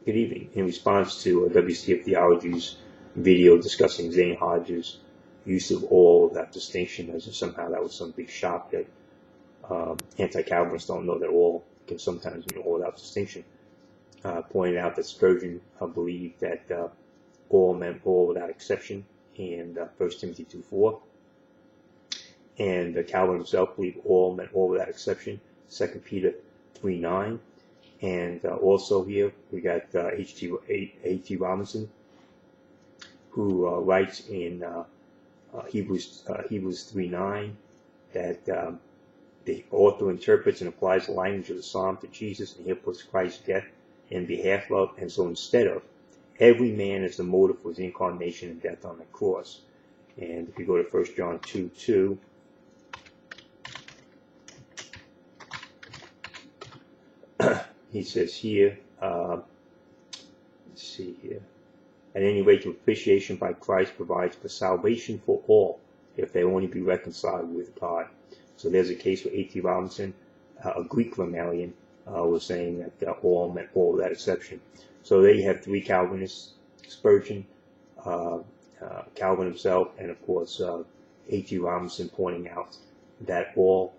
Good evening. In response to WCF Theology's video discussing Zane Hodges' use of all, that distinction, as if somehow that was some big shock that anti-Calvinists don't know that all can sometimes mean all without distinction, pointed out that Spurgeon believed that all meant all without exception in 1 Timothy 2:4, and Calvin himself believed all meant all without exception, 2 Peter 3:9. And also here we got A.T Robertson, who writes in Hebrews 3:9 that the author interprets and applies the language of the psalm to Jesus, and here puts Christ's death in behalf of, and so instead of, every man is the motive for his incarnation and death on the cross. And if you go to 1 John 2:2, he says here, let's see here, at any rate, the propitiation by Christ provides for salvation for all, if they only be reconciled with God. So there's a case where A.T Robertson, a Greek grammarian, was saying that all meant all without exception. So there you have three Calvinists: Spurgeon, Calvin himself, and of course A.T Robertson, pointing out that all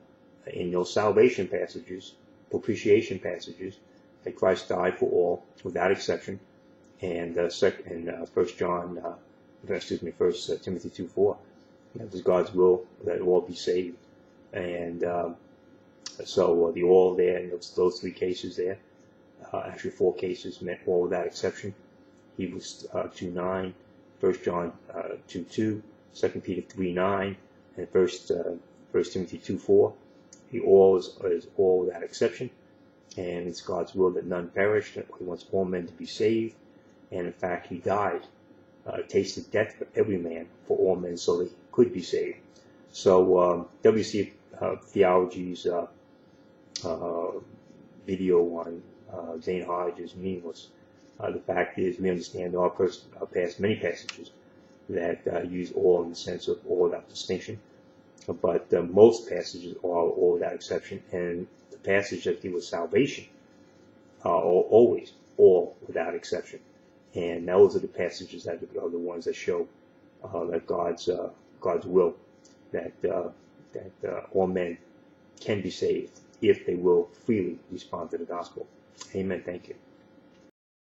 in those salvation passages, propitiation passages, that Christ died for all without exception, and 1 Timothy 2:4, that was God's will that all be saved. And so the all there in those three cases there, actually four cases, meant all without exception. Hebrews 2:9, 1 John 2:2, 2 Peter 3:9, and 1 Timothy 2:4. The all is all without exception, and it's God's will that none perish, that He wants all men to be saved. And in fact, He died, tasted death for every man, for all men, so that He could be saved. So WC Theology's video on Zane Hodge is meaningless. The fact is, we understand there are past many passages that use all in the sense of all without distinction, but most passages are all without exception, and the passage that deal with salvation are always all without exception. And those are the passages that are the ones that show that God's will, that all men can be saved if they will freely respond to the gospel. Amen. Thank you.